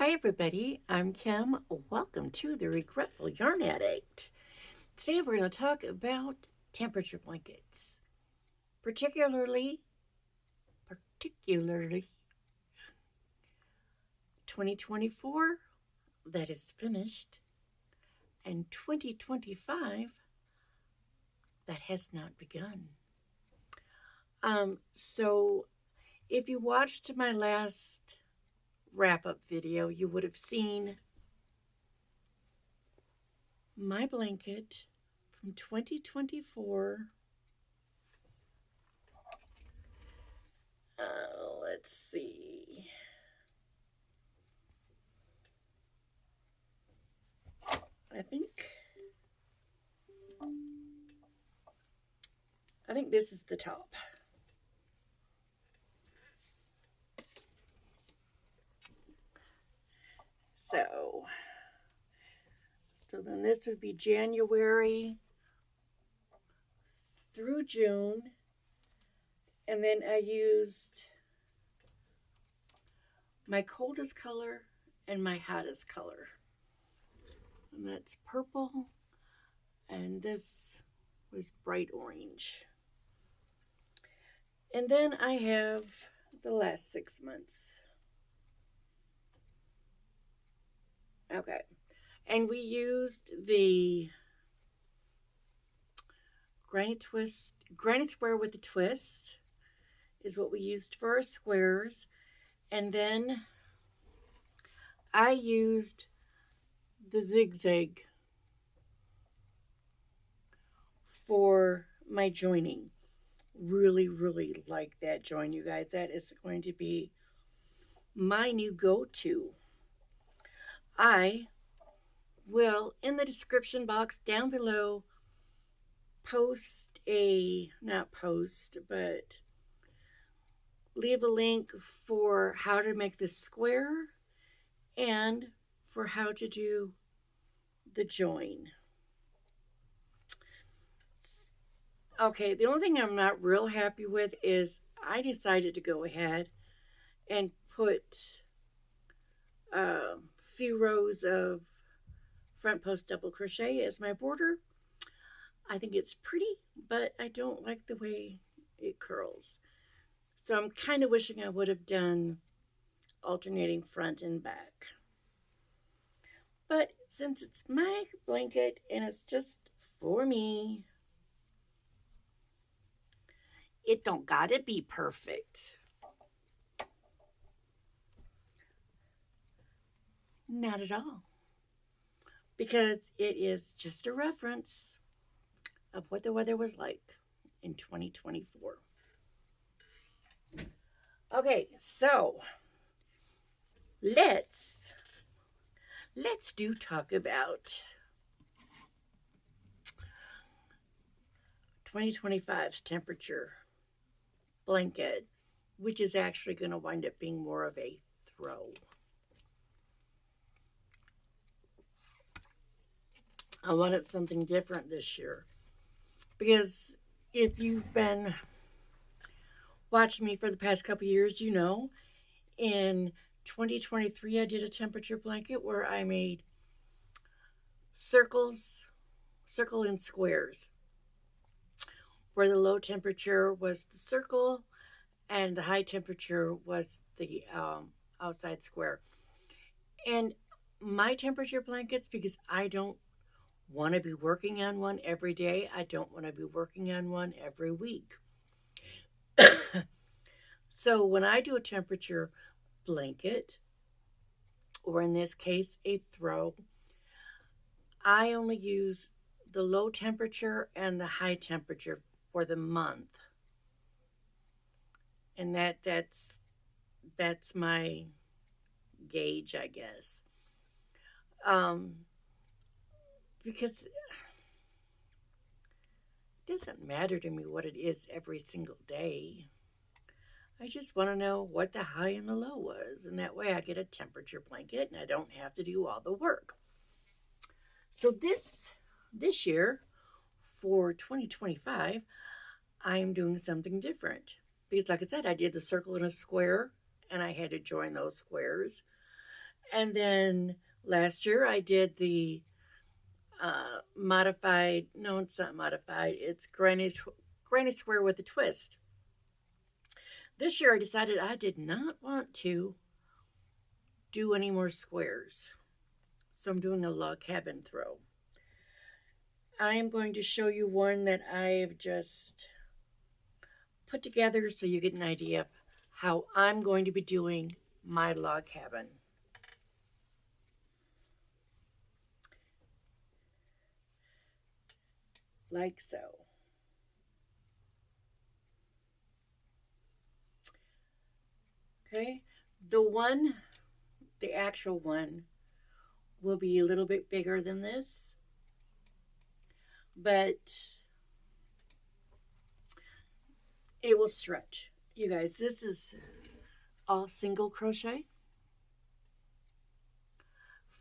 Hi everybody, I'm Kim. Welcome to the Regretful Yarn Addict. Today we're going to talk about temperature blankets, particularly 2024 that is finished and 2025 that has not begun. So if you watched my last wrap-up video, you would have seen my blanket from 2024. Let's see. I think this is the top. So then this would be January through June. And then I used my coldest color and my hottest color. And that's purple. And this was bright orange. And then I have the last 6 months. Okay. And we used the granite square with a twist is what we used for our squares. And then I used the zigzag for my joining. Really like that join, you guys. That is going to be my new go-to. I will, in the description box down below, leave a link for how to make this square and for how to do the join. Okay, the only thing I'm not real happy with is I decided to go ahead and put a few rows of front post double crochet as my border. I think it's pretty, but I don't like the way it curls. So I'm kind of wishing I would have done alternating front and back. But since it's my blanket and it's just for me, it don't gotta be perfect. Not at all. Because it is just a reference of what the weather was like in 2024. Okay, so let's talk about 2025's temperature blanket, which is actually going to wind up being more of a throw. I wanted something different this year because if you've been watching me for the past couple years, you know, in 2023 I did a temperature blanket where I made circle and squares, where the low temperature was the circle and the high temperature was the outside square. And my temperature blankets, because I don't want to be working on one every day, I don't want to be working on one every week. So when I do a temperature blanket, or in this case a throw, I only use the low temperature and the high temperature for the month. And that's my gauge, I guess. Because it doesn't matter to me what it is every single day. I just want to know what the high and the low was, and that way I get a temperature blanket and I don't have to do all the work. So this year, for 2025, I'm doing something different. Because like I said, I did the circle and a square, and I had to join those squares. And then last year I did the modified, no, it's not modified, it's granny square with a twist. This year I decided I did not want to do any more squares. So I'm doing a log cabin throw. I am going to show you one that I've just put together so you get an idea of how I'm going to be doing my log cabin. Like so. Okay, the actual one, will be a little bit bigger than this, but it will stretch. You guys, this is all single crochet,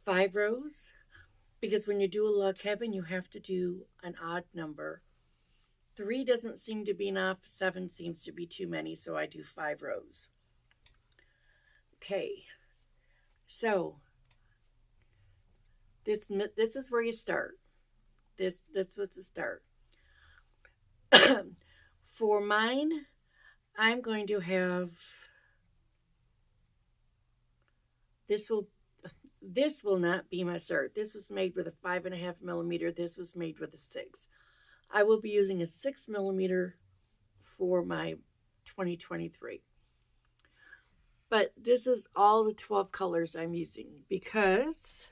5 rows, because when you do a log cabin, you have to do an odd number. 3 doesn't seem to be enough, 7 seems to be too many, so I do 5 rows. Okay, so this is where you start. This was the start. For mine, I'm going to have this will not be my start. This was made with a 5.5 millimeter. This was made with a 6. I will be using a 6 millimeter for my 2023. But this is all the 12 colors I'm using because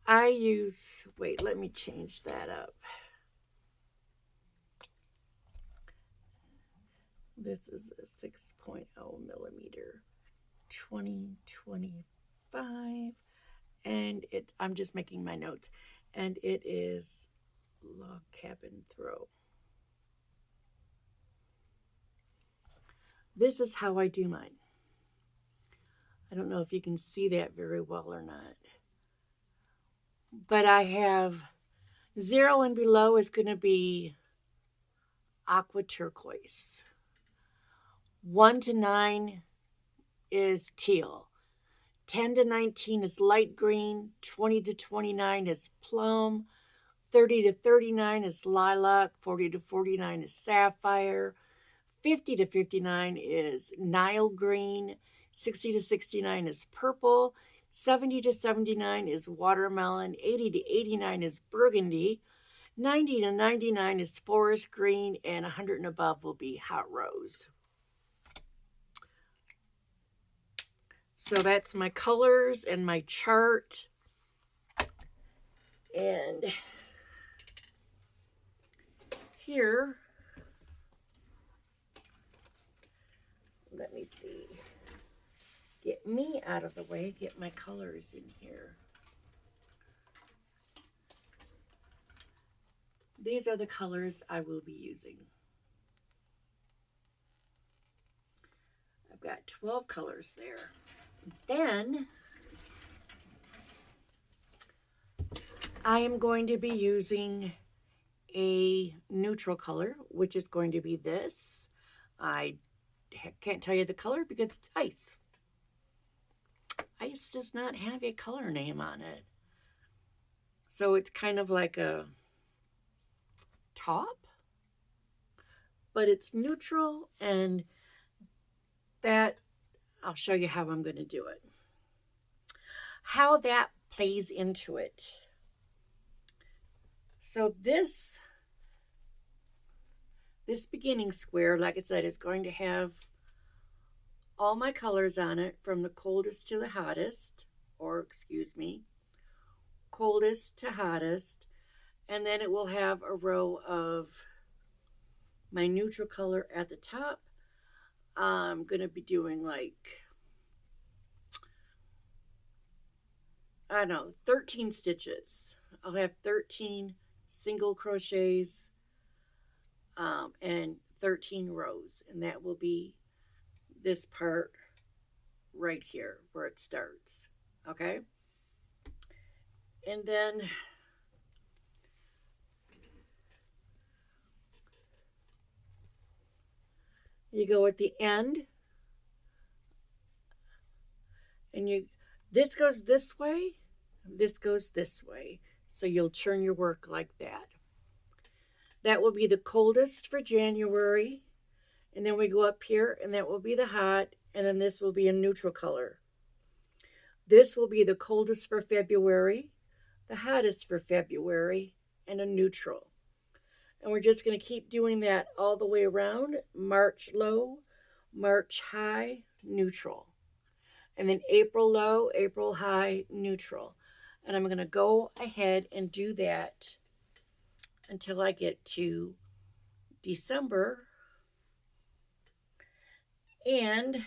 I use, wait, let me change that up. This is a 6.0 millimeter 2025, and I'm just making my notes, and it is log cabin throw. This is how I do mine. I don't know if you can see that very well or not, but I have 0 and below is going to be aqua turquoise. 1 to 9 is teal. 10 to 19 is light green. 20 to 29 is plum. 30 to 39 is lilac. 40 to 49 is sapphire. 50 to 59 is Nile green. 60 to 69 is purple. 70 to 79 is watermelon. 80 to 89 is burgundy. 90 to 99 is forest green. And 100 and above will be hot rose. So that's my colors and my chart. And here, let me see. Get me out of the way, get my colors in here. These are the colors I will be using. I've got 12 colors there. Then I am going to be using a neutral color, which is going to be this. I can't tell you the color because it's ice. Ice does not have a color name on it. So it's kind of like a top, but it's neutral, and that I'll show you how I'm going to do it. How that plays into it. So this beginning square, like I said, is going to have all my colors on it from the coldest to the hottest, or excuse me, coldest to hottest. And then it will have a row of my neutral color at the top. I'm going to be doing like, I don't know, 13 stitches. I'll have 13 single crochets and 13 rows. And that will be this part right here where it starts. Okay? And then you go at the end this goes this way, this goes this way. So you'll turn your work like that. That will be the coldest for January. And then we go up here, and that will be the hot. And then this will be a neutral color. This will be the coldest for February, the hottest for February, and a neutral. And we're just going to keep doing that all the way around. March low, March high, neutral. And then April low, April high, neutral. And I'm going to go ahead and do that until I get to December. And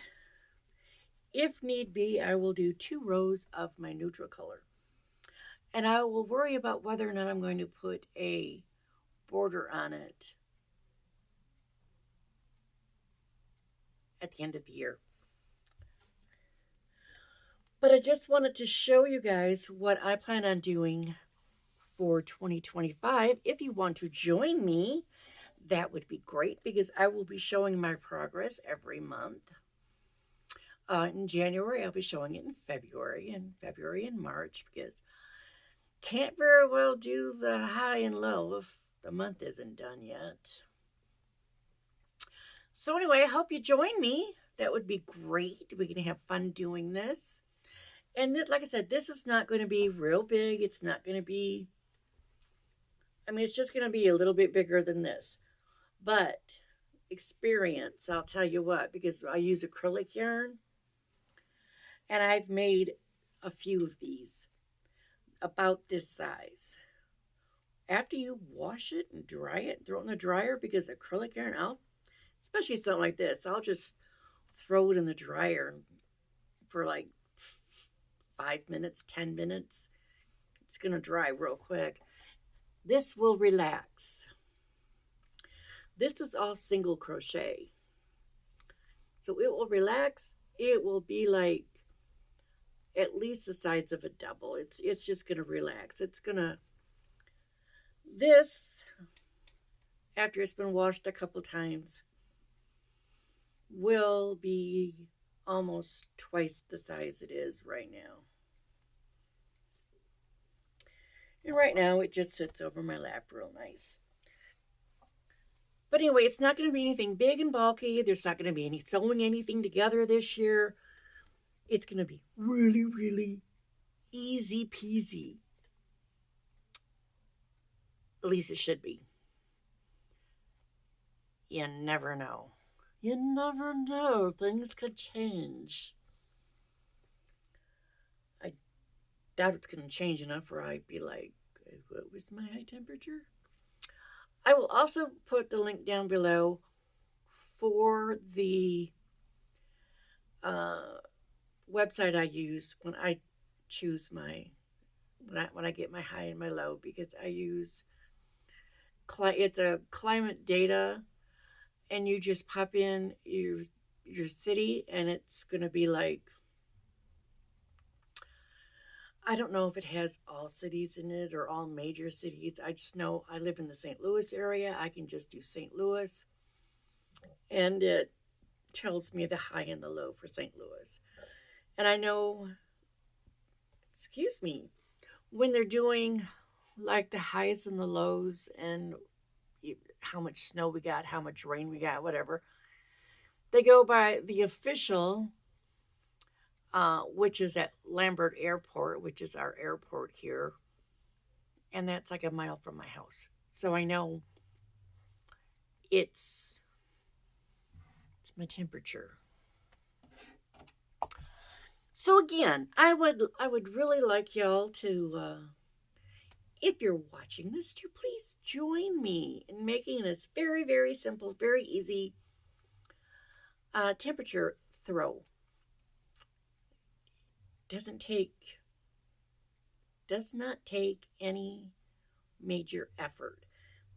if need be, I will do 2 rows of my neutral color. And I will worry about whether or not I'm going to put a border on it at the end of the year. But I just wanted to show you guys what I plan on doing for 2025. If you want to join me, that would be great because I will be showing my progress every month. In January, I'll be showing it in February and March because can't very well do the high and low if the month isn't done yet. So anyway, I hope you join me. That would be great. We can have fun doing this. And this, like I said, this is not going to be real big. It's not going to be, it's just going to be a little bit bigger than this. But experience, I'll tell you what, because I use acrylic yarn. And I've made a few of these about this size. After you wash it and dry it, throw it in the dryer, because acrylic yarn, especially something like this, I'll just throw it in the dryer for like 5 minutes, 10 minutes. It's going to dry real quick. This will relax. This is all single crochet. So it will relax. It will be like at least the size of a double. It's just going to relax. This, after it's been washed a couple times, will be almost twice the size it is right now. And right now it just sits over my lap real nice. But anyway, it's not going to be anything big and bulky. There's not going to be any sewing anything together this year. It's going to be really, really easy peasy. At least it should be. You never know. You never know. Things could change. I doubt it's going to change enough where I'd be like, what was my high temperature? I will also put the link down below for the website I use when I choose when I get my high and my low, because I use it's a climate data, and you just pop in your city, and it's going to be like, I don't know if it has all cities in it or all major cities. I just know I live in the St. Louis area. I can just do St. Louis, and it tells me the high and the low for St. Louis. And I know, when they're doing like the highs and the lows and how much snow we got, how much rain we got, whatever, they go by the official, which is at Lambert Airport, which is our airport here. And that's like a mile from my house. So I know it's my temperature. So again, I would really like y'all to, if you're watching this, to please join me in making this very, very simple, very easy temperature throw. Does not take any major effort.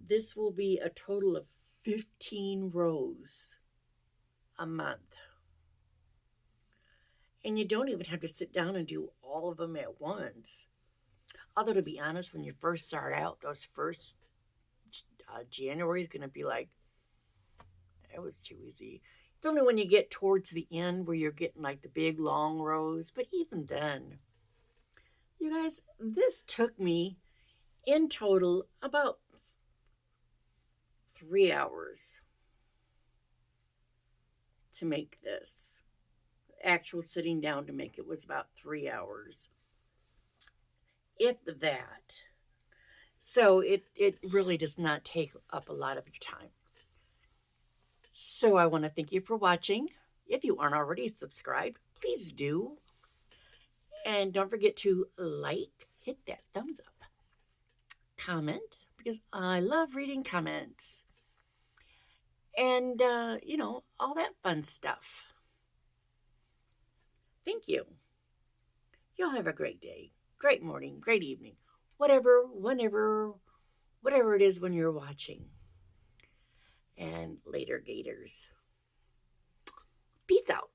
This will be a total of 15 rows a month. And you don't even have to sit down and do all of them at once. Although, to be honest, when you first start out, those first January is going to be like, that was too easy. It's only when you get towards the end where you're getting like the big long rows, but even then, you guys, this took me in total about 3 hours to make this. Actual sitting down to make it was about 3 hours, if that. So it really does not take up a lot of your time. So I want to thank you for watching. If you aren't already subscribed, please do. And don't forget to like, hit that thumbs up, comment, because I love reading comments. And, all that fun stuff. Thank you. Y'all have a great day, great morning, great evening, whatever, whenever, whatever it is when you're watching. And later, Gators. Peace out.